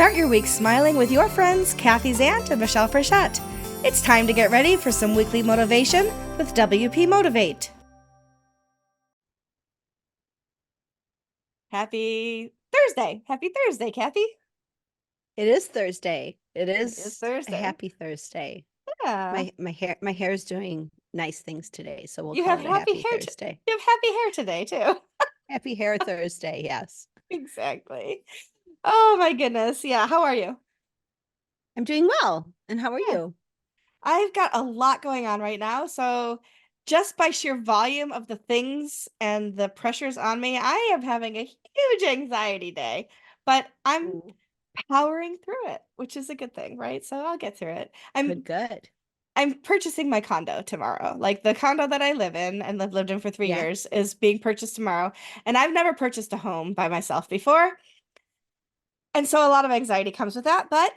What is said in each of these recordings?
Start your week smiling with your friends, Kathy Zant and Michelle Frechette. It's time to get ready for some weekly motivation with WP Motivate. Happy Thursday. Happy Thursday, Kathy. It is Thursday. It is is Thursday. a happy Thursday. Yeah. My hair is doing nice things today, so we'll You call have it a happy hair. Thursday. You have happy hair today, too. Happy hair Thursday, yes. Exactly. Oh, my goodness. Yeah. How are you? I'm doing well. And how are Yeah. you? I've got a lot going on right now. So, just by sheer volume of the things and the pressures on me, I am having a huge anxiety day, but I'm Ooh, powering through it, which is a good thing, right? So I'll get through it. good. I'm purchasing my condo tomorrow. Like the condo that I live in and have lived in for 3 Yeah. years is being purchased tomorrow. And I've never purchased a home by myself before. And so a lot of anxiety comes with that, but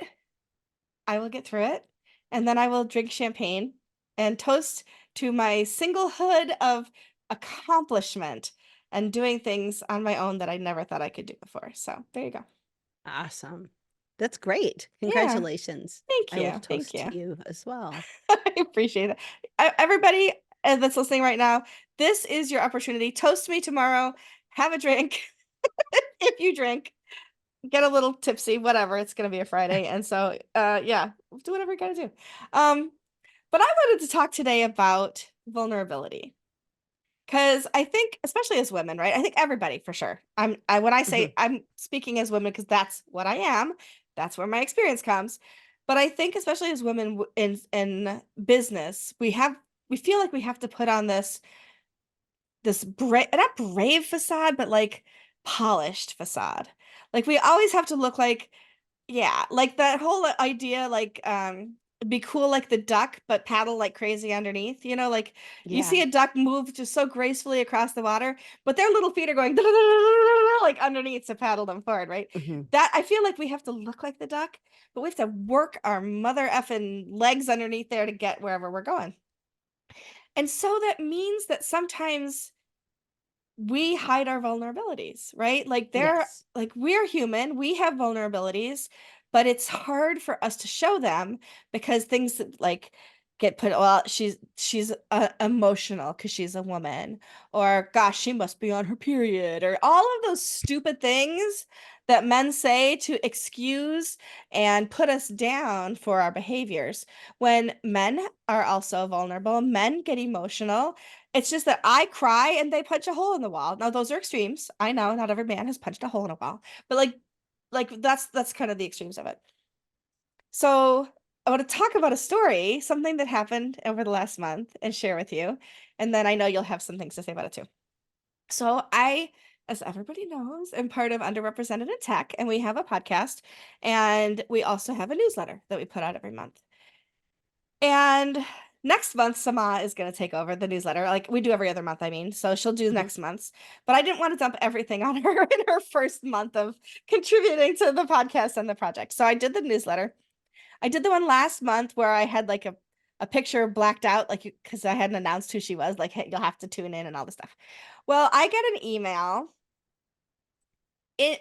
I will get through it. And then I will drink champagne and toast to my singlehood of accomplishment and doing things on my own that I never thought I could do before. So there you go. Awesome. That's great. Yeah. Congratulations. Thank I will you. Thank toast you. to you as well. I appreciate it. Everybody that's listening right now, this is your opportunity. Toast me tomorrow. Have a drink. If you drink, get a little tipsy, whatever. It's going to be a Friday. And so, yeah, do whatever you got to do. But I wanted to talk today about vulnerability. Because I think, especially as women, right? I think everybody for sure. When I say I'm speaking as women, because that's what I am, that's where my experience comes. But I think, especially as women in business, we feel like we have to put on this brave, not brave facade, but like polished facade. Like we always have to look like, yeah, like that whole idea, like be cool like the duck, but paddle like crazy underneath. Like you Yeah. see a duck move just so gracefully across the water, but their little feet are going like underneath to paddle them forward, right? hmm That I feel like we have to look like the duck, but we have to work our mother effing legs underneath there to get wherever we're going. And so that means that sometimes we hide our vulnerabilities, right? Yes. Like we're human, we have vulnerabilities, but it's hard for us to show them because things that, like get put, well, she's emotional because she's a woman, or gosh, she must be on her period, or all of those stupid things that men say to excuse and put us down for our behaviors. When men are also vulnerable, men get emotional. It's just that I cry and they punch a hole in the wall. Now those are extremes. I know not every man has punched a hole in a wall, but like that's kind of the extremes of it. So I want to talk about a story, something that happened over the last month, and share with you. And then I know you'll have some things to say about it too. So I, as everybody knows, am part of Underrepresented in Tech, and we have a podcast, and we also have a newsletter that we put out every month. And next month, Sama is going to take over the newsletter. Like we do every other month, I mean. So she'll do next month's. But I didn't want to dump everything on her in her first month of contributing to the podcast and the project. So I did the newsletter. I did the one last month where I had like a picture blacked out, like because I hadn't announced who she was, like, hey, you'll have to tune in and all this stuff. Well, I get an email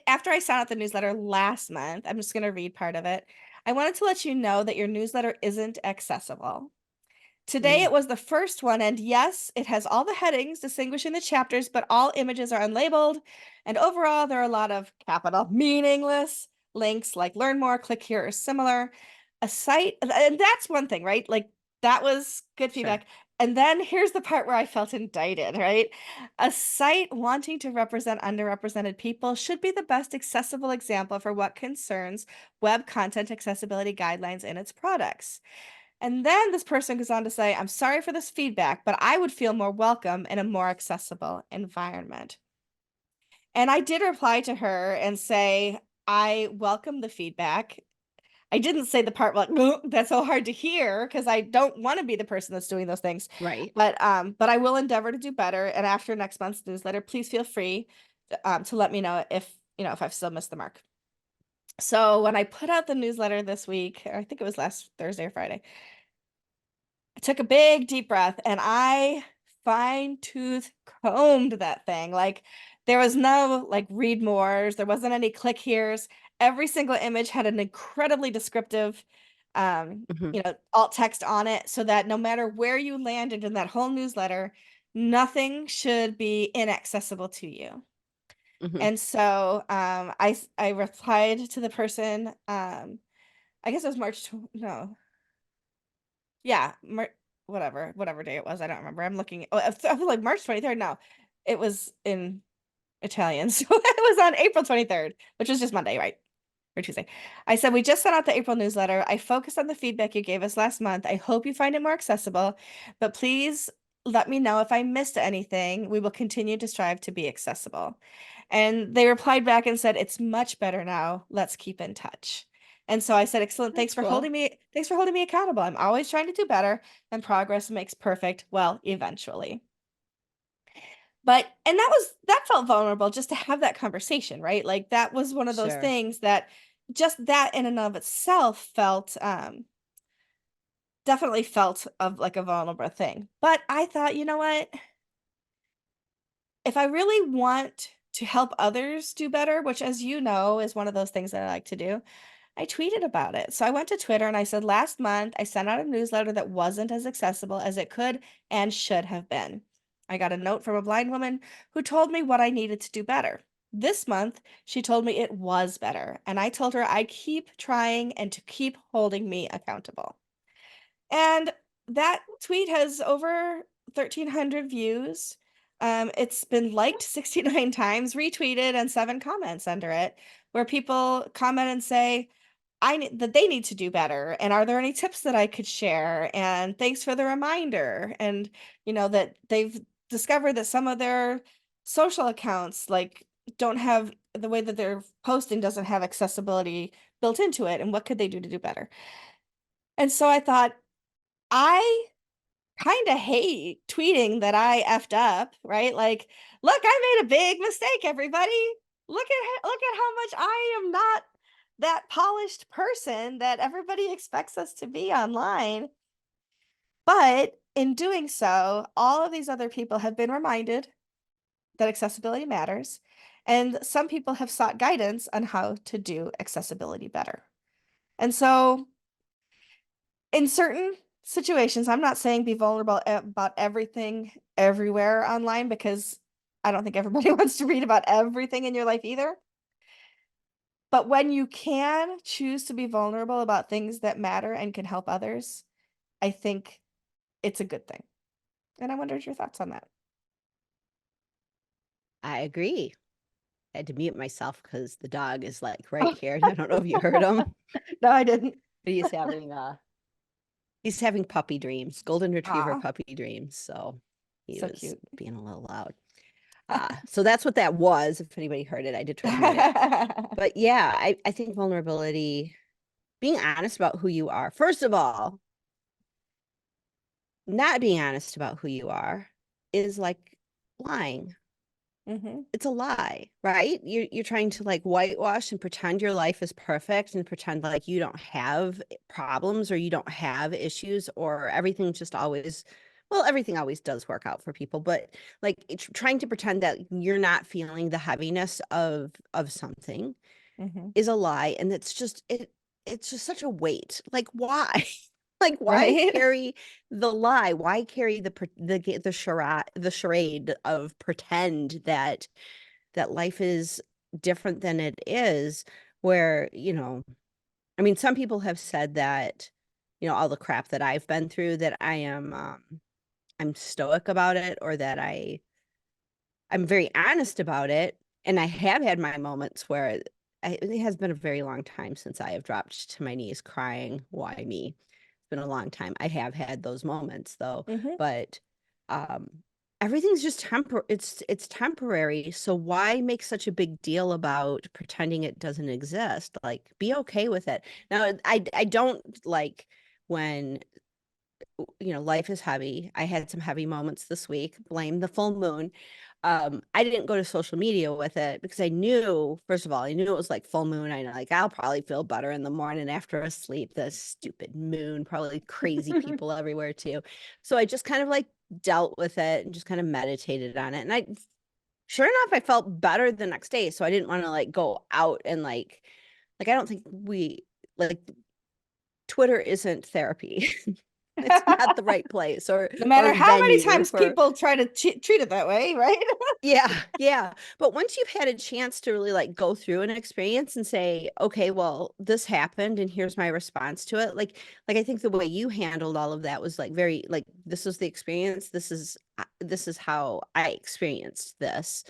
after I sent out the newsletter last month. I'm just going to read part of it. I wanted to let you know that your newsletter isn't accessible. Today it was the first one, and yes, it has all the headings distinguishing the chapters, but all images are unlabeled. And overall, there are a lot of capital meaningless links like learn more, click here, or similar. A site, and that's one thing, right? Like that was good feedback. Sure. And then here's the part where I felt indicted, right? A site wanting to represent underrepresented people should be the best accessible example for what concerns web content accessibility guidelines in its products. And then this person goes on to say, I'm sorry for this feedback, but I would feel more welcome in a more accessible environment. And I did reply to her and say, I welcome the feedback. I didn't say the part like, that's so hard to hear because I don't want to be the person that's doing those things. Right. But I will endeavor to do better. And after next month's newsletter, please feel free to let me know if I've still missed the mark. So when I put out the newsletter this week, or I think it was last Thursday or Friday, I took a big deep breath and I fine tooth combed that thing. Like there was no like read mores, there wasn't any click here's. Every single image had an incredibly descriptive, Mhm, alt text on it so that no matter where you landed in that whole newsletter, nothing should be inaccessible to you. mhm. And so I replied to the person, I guess it was no, yeah, whatever day it was, I don't remember. I'm looking, I feel like March 23rd. No, it was in Italian, so it was on April 23rd, which was just Monday, right? Or Tuesday. I said, we just sent out the April newsletter. I focused on the feedback you gave us last month. I hope you find it more accessible, but please let me know if I missed anything. We will continue to strive to be accessible. And they replied back and said, it's much better now. Let's keep in touch. And so I said, excellent. That's cool. Thanks for holding me accountable. I'm always trying to do better, and progress makes perfect. Well, eventually. But and that felt vulnerable just to have that conversation, right? Like that was one of those Sure. things that just that in and of itself felt definitely felt of like a vulnerable thing. But I thought, you know what? If I really want to help others do better, which as you know is one of those things that I like to do, I tweeted about it. So I went to Twitter and I said, last month I sent out a newsletter that wasn't as accessible as it could and should have been. I got a note from a blind woman who told me what I needed to do better. This month, she told me it was better, and I told her I'd keep trying and to keep holding me accountable. And that tweet has over 1,300 views. It's been liked 69 times, retweeted, and 7 comments under it, where people comment and say, that they need to do better. And are there any tips that I could share? And thanks for the reminder. And, that they've discovered that some of their social accounts, like, don't have the way that they're posting doesn't have accessibility built into it. And what could they do to do better? And so I thought, I kind of hate tweeting that I effed up, right? Like, look, I made a big mistake, everybody. Look at how much I am not that polished person that everybody expects us to be online. But in doing so, all of these other people have been reminded that accessibility matters, and some people have sought guidance on how to do accessibility better. And so in certain situations, I'm not saying be vulnerable about everything everywhere online because I don't think everybody wants to read about everything in your life either. But when you can choose to be vulnerable about things that matter and can help others, I think it's a good thing. And I wondered your thoughts on that. I agree. I had to mute myself because the dog is like right here. I don't know if you heard him. No, I didn't. But he's having puppy dreams, golden retriever Aw, puppy dreams. So he so was cute. being a little loud. So that's what that was. If anybody heard it, I did try to mute it. But yeah, I think vulnerability, being honest about who you are. First of all, not being honest about who you are is like lying. Hmm. It's a lie, right? You're trying to like whitewash and pretend your life is perfect and pretend like you don't have problems or you don't have issues or everything's just always, well, everything always does work out for people, but like it's trying to pretend that you're not feeling the heaviness of something Hmm. is a lie, and it's just such a weight. Like why? Like why Right? carry the lie? Why carry the charade of pretend that life is different than it is, where, I mean, some people have said that, all the crap that I've been through, that I'm stoic about it, or that I'm very honest about it. And I have had my moments where it has been a very long time since I have dropped to my knees crying, why me? It's been a long time. I have had those moments though, Hmm. but um everything's just it's temporary. So why make such a big deal about pretending it doesn't exist? Like be okay with it. Now I don't like when life is heavy. I had some heavy moments this week, blame the full moon. I didn't go to social media with it because I knew, first of all, I knew it was like full moon. I know, like, I'll probably feel better in the morning after a sleep. The stupid moon, probably crazy people everywhere too. So I just kind of like dealt with it and just kind of meditated on it. And sure enough, I felt better the next day. So I didn't want to like go out and like Like, I don't think we like Twitter isn't therapy. It's not the right place No or matter how many venue times for people try to treat it that way, right? yeah, yeah. But once you've had a chance to really like go through an experience and say, okay, well, this happened and here's my response to it. Like I think the way you handled all of that was like very like this was the experience. This is how I experienced this.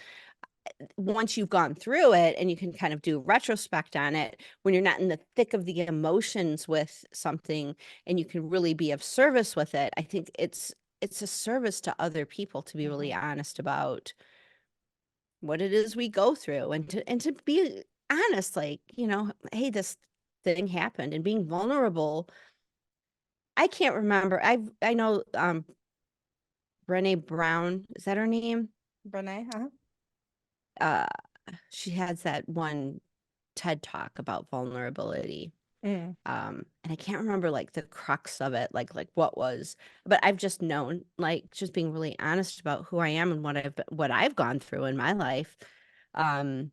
Once you've gone through it and you can kind of do retrospect on it when you're not in the thick of the emotions with something and you can really be of service with it, I think it's a service to other people to be really Mhm. honest about what it is we go through and to be honest, like, hey, this thing happened and being vulnerable. I can't remember. I know Brene Brown, is that her name? Brene, huh? Uh she has that one TED talk about vulnerability. Mm. And I can't remember like the crux of it, like what was, but I've just known, like just being really honest about who I am and what I've gone through in my life. Um,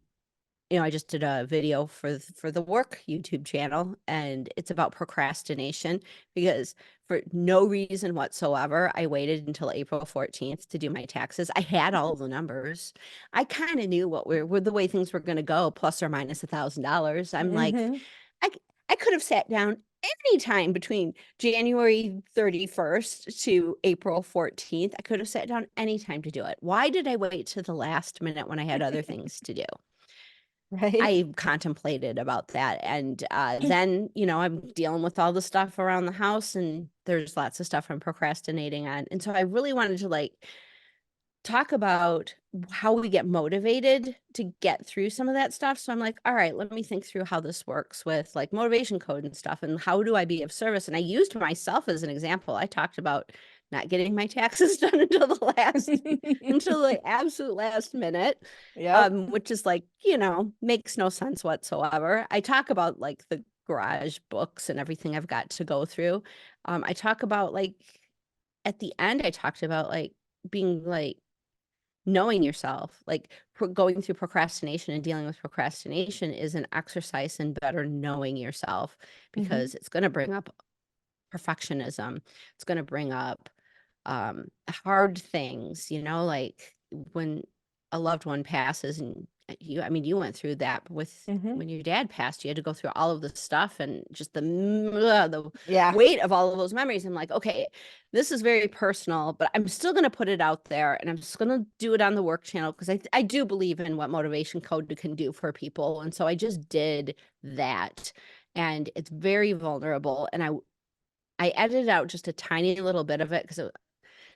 I just did a video for the work YouTube channel, and it's about procrastination because for no reason whatsoever, I waited until April 14th to do my taxes. I had all the numbers. I kind of knew what were the way things were going to go, plus or minus $1,000. I'm like, Mhm. I could have sat down anytime between January 31st to April 14th. I could have sat down anytime to do it. Why did I wait to the last minute when I had other things to do? Right. I contemplated about that. And then, I'm dealing with all the stuff around the house and there's lots of stuff I'm procrastinating on. And so I really wanted to like talk about how we get motivated to get through some of that stuff. So I'm like, all right, let me think through how this works with like motivation code and stuff and how do I be of service? And I used myself as an example. I talked about not getting my taxes done until the absolute last minute, Yep. which is like, makes no sense whatsoever. I talk about like the garage books and everything I've got to go through. I talk about like at the end, I talked about like being like knowing yourself, like going through procrastination and dealing with procrastination is an exercise in better knowing yourself Mhm. because it's going to bring up perfectionism. It's going to bring up hard things, like when a loved one passes and I mean, you went through that with Mhm. when your dad passed, you had to go through all of the stuff and just the Yeah. weight of all of those memories. I'm like, okay, this is very personal, but I'm still going to put it out there and I'm just going to do it on the work channel because I do believe in what motivation code can do for people. And so I just did that. And it's very vulnerable. And I edited out just a tiny little bit of it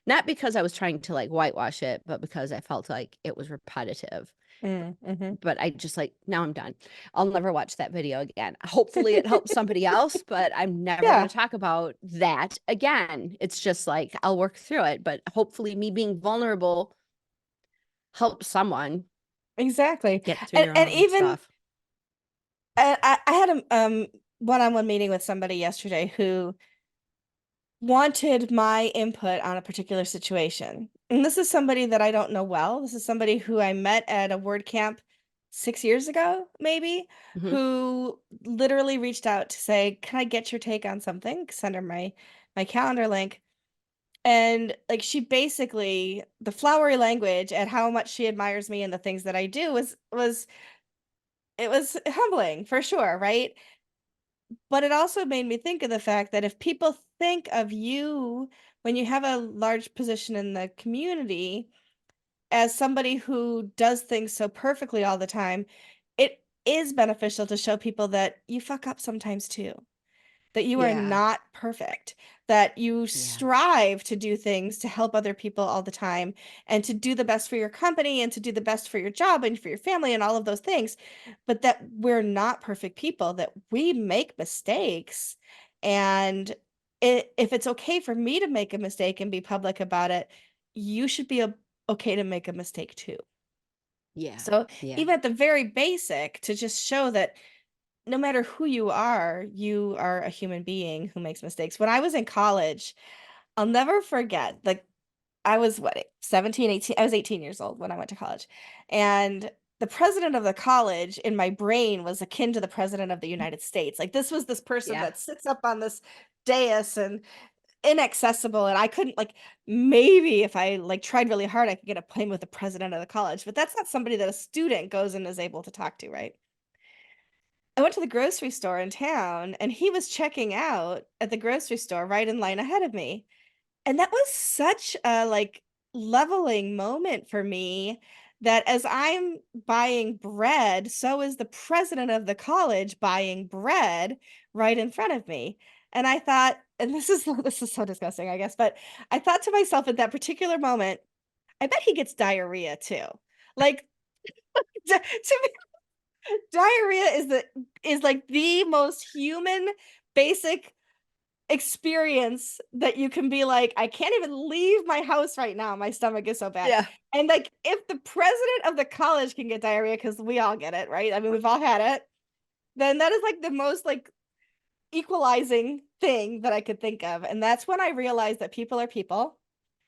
not because I was trying to like whitewash it, but because I felt like it was repetitive. Mhm. But I just like, now I'm done. I'll never watch that video again. Hopefully it helps somebody else, but I'm never going Yeah, to talk about that again. It's just like, I'll work through it, but hopefully me being vulnerable helps someone exactly. get through their And own even stuff. I had a one-on-one meeting with somebody yesterday who wanted my input on a particular situation. And this is somebody that I don't know well. This is somebody who I met at a word camp 6 years ago, maybe, Hmm. who literally reached out to say, "Can I get your take on something?" Send her my calendar link. And like she basically the flowery language at how much she admires me and the things that I do was it was humbling for sure, right? But it also made me think of the fact that if people think of you when you have a large position in the community as somebody who does things so perfectly all the time, it is beneficial to show people that you fuck up sometimes too, that you are Yeah. not perfect, that you Yeah. strive to do things to help other people all the time and to do the best for your company and to do the best for your job and for your family and all of those things, but that we're not perfect people, that we make mistakes. And if it's okay for me to make a mistake and be public about it, you should be okay to make a mistake too. Yeah. So Yeah. even at the very basic, to just show that no matter who you are a human being who makes mistakes. When I was in college, I'll never forget, like, I was what, 17, 18, I was 18 years old when I went to college. And the president of the college in my brain was akin to the president of the United States. Like this was this person Yeah. that sits up on this dais and inaccessible, and I couldn't, like, maybe if I like tried really hard I could get a plane with the president of the college, but that's not somebody that a student goes and is able to talk to, right? I went to the grocery store in town and he was checking out at the grocery store right in line ahead of me. And that was such a like leveling moment for me that as I'm buying bread, so is the president of the college buying bread right in front of me. And I thought, and this is so disgusting, I guess, but I thought to myself at that particular moment, I bet he gets diarrhea too. Like to me, diarrhea is like the most human basic experience that you can be like, I can't even leave my house right now. My stomach is so bad. Yeah. And like, if the president of the college can get diarrhea, because we all get it, right? I mean, we've all had it, then that is like the most like equalizing thing that I could think of. And that's when I realized that people are people.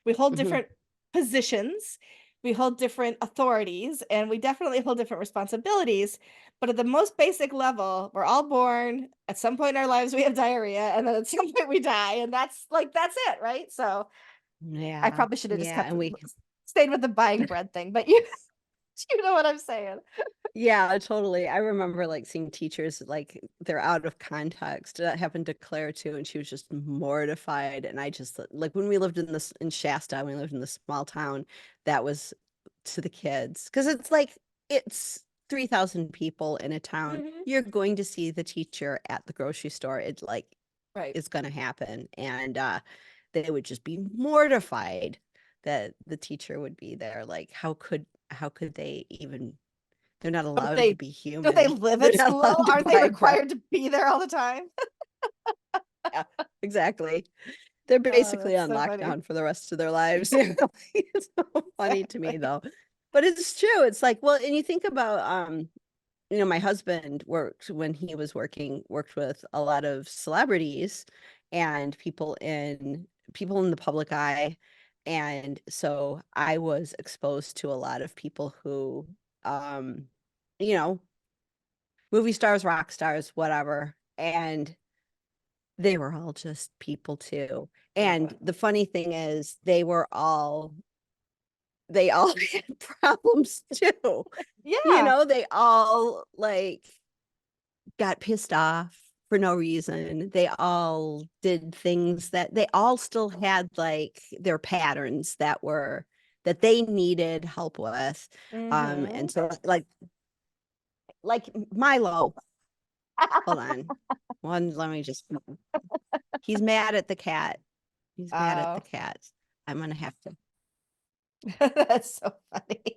We hold Mhm. different positions, we hold different authorities, and we definitely hold different responsibilities. But at the most basic level, we're all born. At some point in our lives, we have diarrhea, and then at some point we die, and that's it, right? So I Yeah. probably should have just Yeah. kept And we, stayed with the buying bread thing, but you you know what I'm saying. yeah, totally. I remember like seeing teachers like they're out of context. That happened to Claire too, and she was just mortified. And I just like when we lived in this in Shasta, when we lived in this small town, that was to the kids because it's like it's 3,000 people in a town. Mhm. You're going to see the teacher at the grocery store. It like Right. is going to happen, and they would just be mortified that the teacher would be there. Like, how could they even they're not Don't allowed to they be don't they human. live They're at not school? allowed to Aren't they buy bread. required to be there all the time? Yeah, exactly. They're Oh, basically that's on so funny. lockdown for the rest of their lives. It's so funny to me Exactly. though. But it's true. It's like, well, and you think about my husband worked when he was worked with a lot of celebrities and people in the public eye. And so I was exposed to a lot of people who um, you know, movie stars, rock stars, whatever. And they were all just people too. Yeah. And the funny thing is they all had problems too. Yeah. They all like got pissed off for no reason. They all did things that they all still had like their patterns that they needed help with. And Mhm. so like Milo, hold on. Let me just he's mad at the cat. He's mad at the Oh, cat. I'm gonna have to. that's so funny.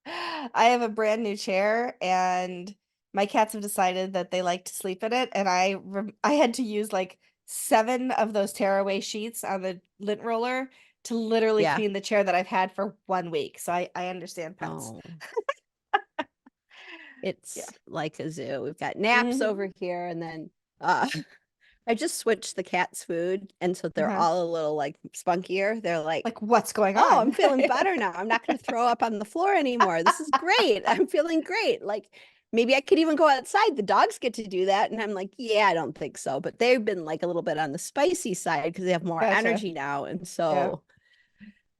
I have a brand new chair and my cats have decided that they like to sleep in it, and I had to use like 7 of those tearaway sheets on the lint roller to literally Yeah. clean the chair that I've had for 1 week. So I understand pets. Oh, Yeah. it's like a zoo. We've got naps over Mhm. here, and then uh I just switched the cat's food, and so they're Uh-huh. all a little like spunkier. They're like, Like, what's going "Oh, on? I'm feeling better now. I'm not going to throw up on the floor anymore. This is great. I'm feeling great." Like maybe I could even go outside. The dogs get to do that, and I'm like, "Yeah, I don't think so." But they've been like a little bit on the spicy side because they have more Gotcha. energy now, and Yeah. so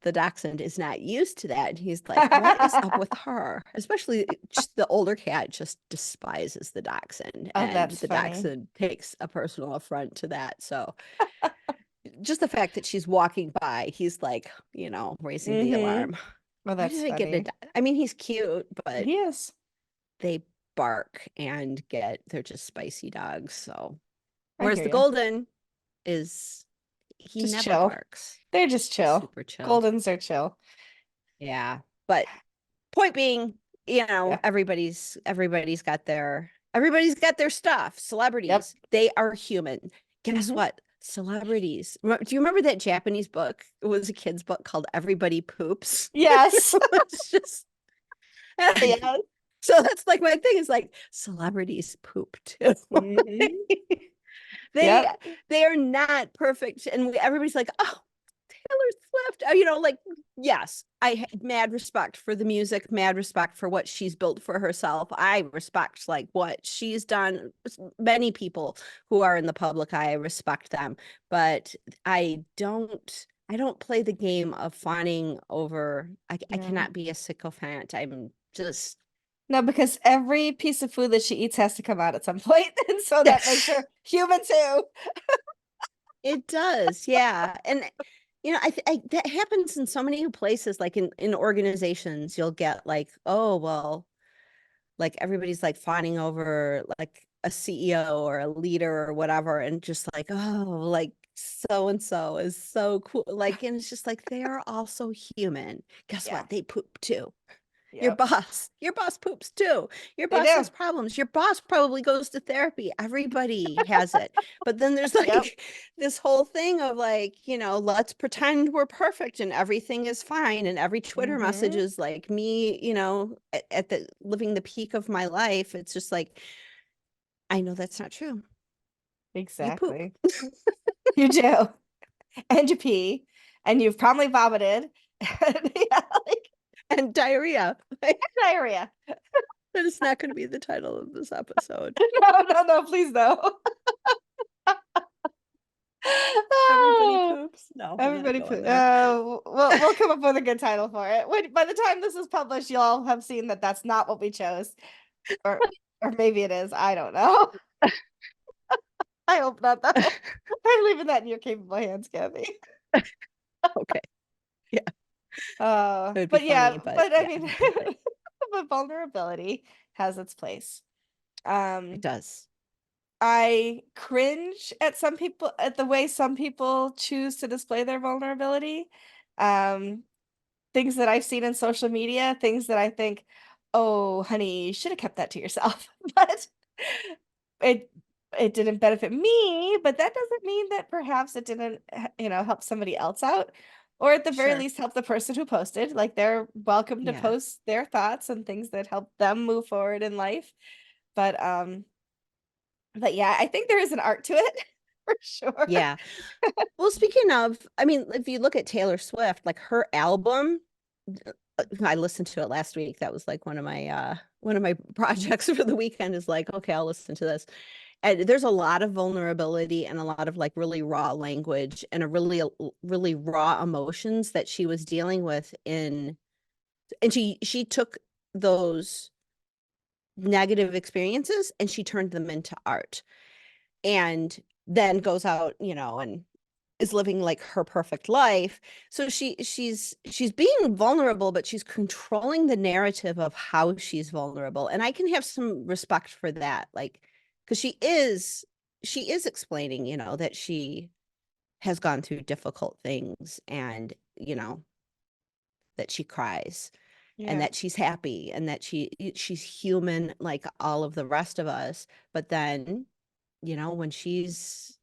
the dachshund is not used to that. And he's like, "What is up with her?" Especially the older cat just despises the dachshund, Oh, and that's the funny. dachshund takes a personal affront to that. So just the fact that she's walking by, he's like, raising the Mhm. alarm. Oh, Why did that's I get a funny. dog? I mean, he's cute, but He is. they bark and they're just spicy dogs. So, I whereas hear the you. golden is, he Just never chill. barks. They're just He's chill. super chill. Goldens are chill. Yeah. But point being, Yeah. everybody's got their stuff. Yep. Celebrities, they are human. Guess Mhm. what? Celebrities. Do you remember that Japanese book? It was a kid's book called Everybody Poops. Yes. It's just Yes. so that's like my thing is like celebrities poop too. Mhm. they Yep. they are not perfect, and everybody's like, oh, Swift, like, yes, mad respect for the music, mad respect for what she's built for herself. I respect like what she's done. Many people who are in the public eye, I respect them, but I don't play the game of fawning over. I Yeah. cannot be a sycophant. I'm just No, because every piece of food that she eats has to come out at some point, and so that makes her human too. It does, yeah. And that happens in so many places, like in organizations, you'll get like, oh, well, like everybody's like fawning over like a CEO or a leader or whatever, and just like, oh, like so and so is so cool. Like, and it's just like they are also human. Guess Yeah. what? They poop too. Yep. Your boss poops too. Your They boss has do. problems. Your boss probably goes to therapy. Everybody has it. But then there's Yep. like this whole thing of like, let's pretend we're perfect and everything is fine. And every Twitter message Mm-hmm. is like me, at the living the peak of my life. It's just like, I know that's not true. You poop Exactly. You do. And you pee. And you've probably vomited. Yeah, like and diarrhea. Like, diarrhea. that is not going to be the title of this episode. No, no, no, please no. Everybody Ah, poops. No, I'm not everybody going put there. we'll come up with a good title for it. By the time this is published, you'll all have seen that that's not what we chose. Or or maybe it is. I don't know. I hope not though. I'm leaving that in your capable hands, Kathy. Okay. Yeah. It would be But yeah, funny, but but I yeah, mean, not perfect. but vulnerability has its place. It Um, does. I cringe at some people at the way some people choose to display their vulnerability. Um, things that I've seen in social media, things that I think, oh, honey, you should have kept that to yourself. But it it didn't benefit me, but that doesn't mean that perhaps it didn't, help somebody else out, or at the very Sure. least help the person who posted. Like they're welcome to Yeah. post their thoughts and things that help them move forward in life. But but yeah, I think there is an art to it for sure. Yeah. Well, speaking of, I mean, if you look at Taylor Swift, like her album, I listened to it last week. That was like one of my projects for the weekend is like, okay, I'll listen to this. And there's a lot of vulnerability and a lot of like really raw language and a really raw emotions that she was dealing with and she took those negative experiences and she turned them into art and then goes out, and is living like her perfect life. So she's being vulnerable, but she's controlling the narrative of how she's vulnerable. And I can have some respect for that, like, because she is explaining, that she has gone through difficult things and, that she cries and Yeah. that she's happy and that she's human like all of the rest of us. But then, when she's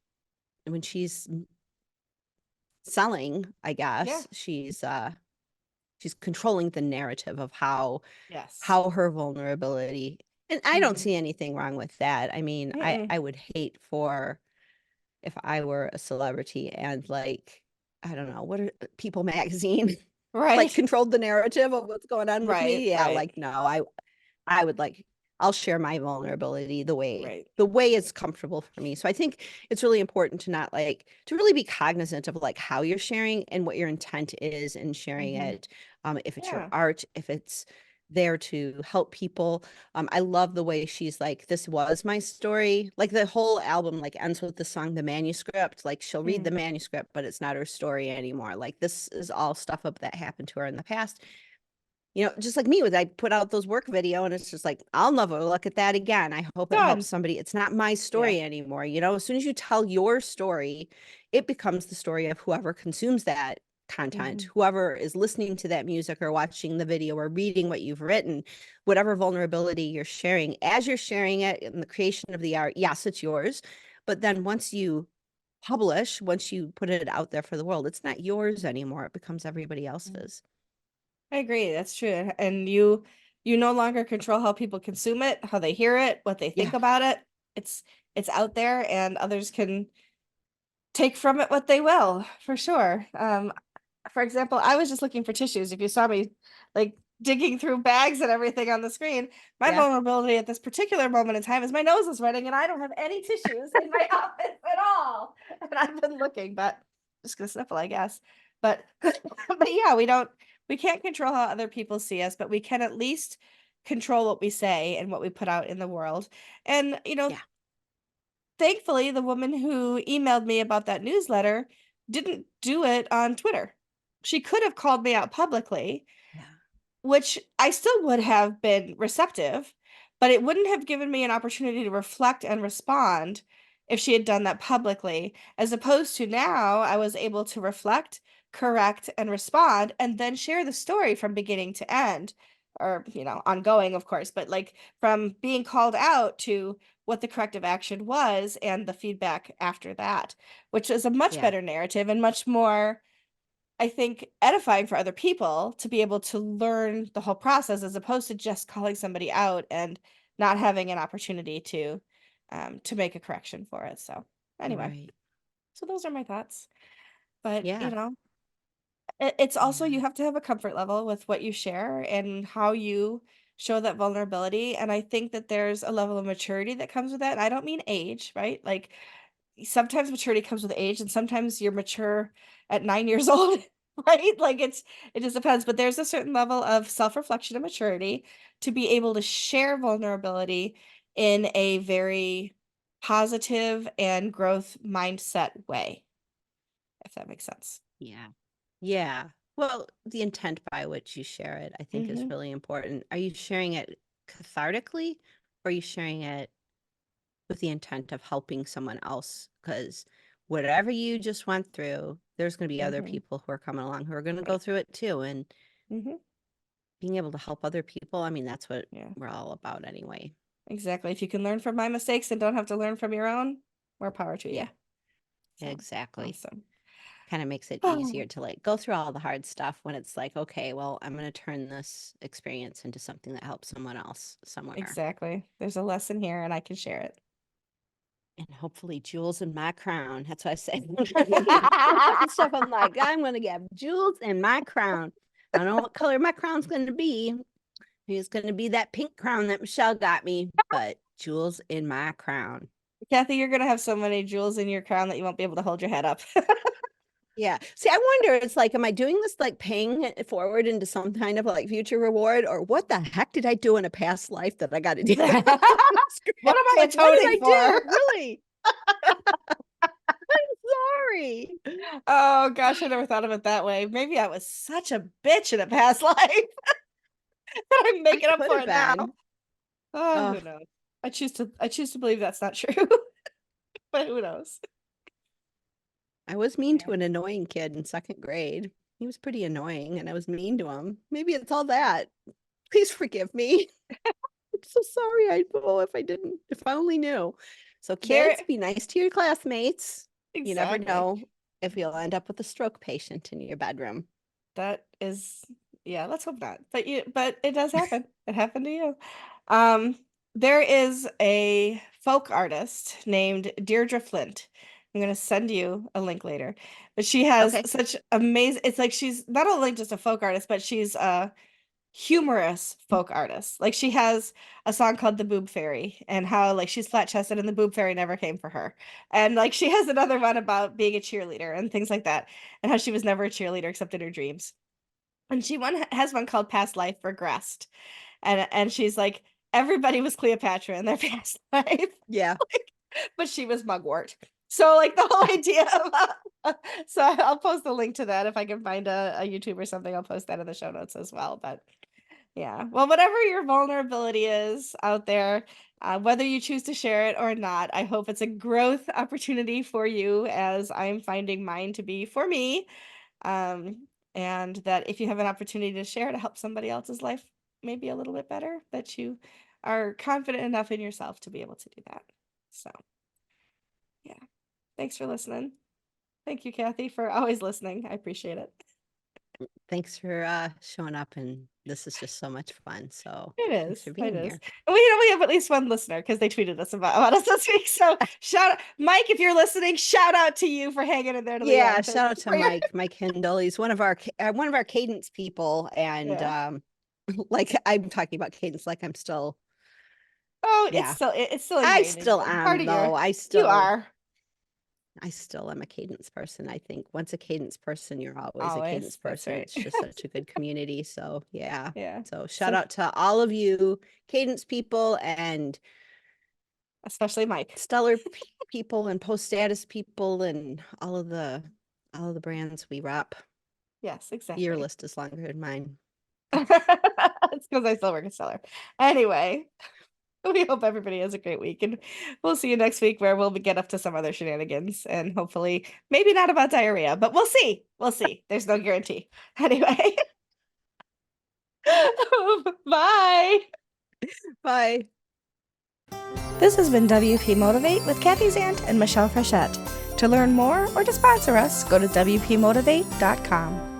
selling, I Yeah. guess, she's controlling the narrative of how Yes. how her vulnerability, and I don't Mhm. see anything wrong with that. I mean, I Mm-mm. I would hate for if I were a celebrity and like I don't know, what are People magazine like Right. controlled the narrative of what's going on with Right. me. Yeah, Right. like no, I would like I'll share my vulnerability the way Right. the way is comfortable for me. So I think it's really important to not like to really be cognizant of like how you're sharing and what your intent is in sharing Hmm. it. If it's your Yeah. art, if it's there to help people. I love the way she's like, this was my story. Like the whole album like ends with the song The Manuscript. Like she'll read the Mm. manuscript, but it's not her story anymore. Like this is all stuff up that happened to her in the past, just like me with I put out those work video and it's just like, I'll never look at that again. I hope it helps Done. somebody. It's not my Yeah. story anymore. As soon as you tell your story, it becomes the story of whoever consumes that content, Hmm. whoever is listening to that music or watching the video or reading what you've written, whatever vulnerability you're sharing. As you're sharing it in the creation of the art, yes, it's yours. But then once you publish, once you put it out there for the world, it's not yours anymore. It becomes everybody else's. I agree. That's true. And you no longer control how people consume it, how they hear it, what they think Yeah. about it. It's it's out there and others can take from it what they will, for sure. for example, I was just looking for tissues. If you saw me like digging through bags and everything on the screen, my Yeah. vulnerability at this particular moment in time is my nose is running and I don't have any tissues in my office at all. And I've been looking, but just gonna sniffle, I guess. But but yeah, we can't control how other people see us, but we can at least control what we say and what we put out in the world. And Yeah. thankfully, the woman who emailed me about that newsletter didn't do it on Twitter. She could have called me out publicly, Yeah. which I still would have been receptive, but it wouldn't have given me an opportunity to reflect and respond if she had done that publicly, as opposed to now I was able to reflect, correct, and respond, and then share the story from beginning to end, or, ongoing, of course, but like from being called out to what the corrective action was and the feedback after that, which is a much Yeah. better narrative and much more, I think, edifying for other people to be able to learn the whole process as opposed to just calling somebody out and not having an opportunity to make a correction for it. So anyway, Right. so those are my thoughts. But Yeah. it's also, you Yeah. have to have a comfort level with what you share and how you show that vulnerability. And I think that there's a level of maturity that comes with that. And I don't mean age, right? Like sometimes maturity comes with age and sometimes you're mature at 9 years old, right? Like it just depends, but there's a certain level of self-reflection and maturity to be able to share vulnerability in a very positive and growth mindset way, if that makes sense. Yeah. Yeah. Well, the intent by which you share it, I think, is Hmm. really important. Are you sharing it cathartically or are you sharing it with the intent of helping someone else? Because whatever you just went through, there's going to be other Hmm. people who are coming along who are going to go Right. through it too. And Hmm. being able to help other people, I mean, that's what Yeah, we're all about anyway. exactly. If you can learn from my mistakes and don't have to learn from your own, more power to you. Yeah, So exactly. awesome. Kind of makes it Oh, easier to like go through all the hard stuff when it's like, okay, well, I'm going to turn this experience into something that helps someone else somewhere. exactly. There's a lesson here and I can share it. And hopefully jewels in my crown. That's what I say. And stuff. I'm like, I'm gonna get jewels in my crown. I don't know what color my crown's gonna be. It's gonna be that pink crown that Michelle got me, but jewels in my crown. Kathy, you're gonna have so many jewels in your crown that you won't be able to hold your head up. Yeah. See, I wonder, it's like, am I doing this like paying it forward into some kind of like future reward, or what the heck did I do in a past life that I got to do? What am I Like, what did atoning I do? for? Really? Sorry. Oh gosh, I never thought of it that way. Maybe I was such a bitch in a past life that I'm I making up could for have it now. been. Oh, Oh, who knows? I choose to believe that's not true, but who knows? I was mean Yeah. to an annoying kid in second grade. He was pretty annoying and I was mean to him. Maybe it's all that. Please forgive me. I'm so sorry. If I only knew. So There, kids, be nice to your classmates. You never exactly. know if you'll end up with a stroke patient in your bedroom. That is, yeah, let's hope not. But it does happen. It happened to you. Um, there is a folk artist named Deirdre Flint. I'm gonna send you a link later. But she has Okay. such amazing, it's like she's not only just a folk artist, but she's a humorous folk artist. Like she has a song called The Boob Fairy and how like she's flat chested and the boob fairy never came for her. And like she has another one about being a cheerleader and things like that, and how she was never a cheerleader except in her dreams. And she has one called Past Life Regressed. And she's like, everybody was Cleopatra in their past life, Yeah. but she was Mugwort. So like the whole idea of so I'll post a link to that if I can find a YouTube or something. I'll post that in the show notes as well. But yeah, well, whatever your vulnerability is out there, whether you choose to share it or not, I hope it's a growth opportunity for you as I'm finding mine to be for me. And that if you have an opportunity to share to help somebody else's life maybe a little bit better, that you are confident enough in yourself to be able to do that. So, yeah, thanks for listening. Thank you, Kathy, for always listening. I appreciate it. Thanks for showing up and this is just so much fun. So It thanks is. for It being is. here. And we have at least one listener because they tweeted us about us this week. So shout out, Mike, if you're listening, shout out to you for hanging in there to the Yeah, end. Thank shout you out to for your- Mike Hindle. He's one of our cadence people, and Yeah. like I'm talking about cadence like I'm still, Oh, yeah, it's still I ingrained in still you. Part am of your though. you are I still am a cadence person. I think once a cadence person, you're always a cadence always. That's person. right. It's just such a good community. So yeah. Yeah. So shout So out to all of you cadence people and especially Mike. stellar people and post status people and all of the brands we rep. Yes, Your exactly. list is longer than mine. It's because I still work at Stellar. Anyway, we hope everybody has a great week, and we'll see you next week where we'll get up to some other shenanigans, and hopefully, maybe not about diarrhea, but we'll see. We'll see. There's no guarantee. Anyway, bye. Bye. This has been WP Motivate with Kathy Zant and Michelle Frechette. To learn more or to sponsor us, go to WPMotivate.com.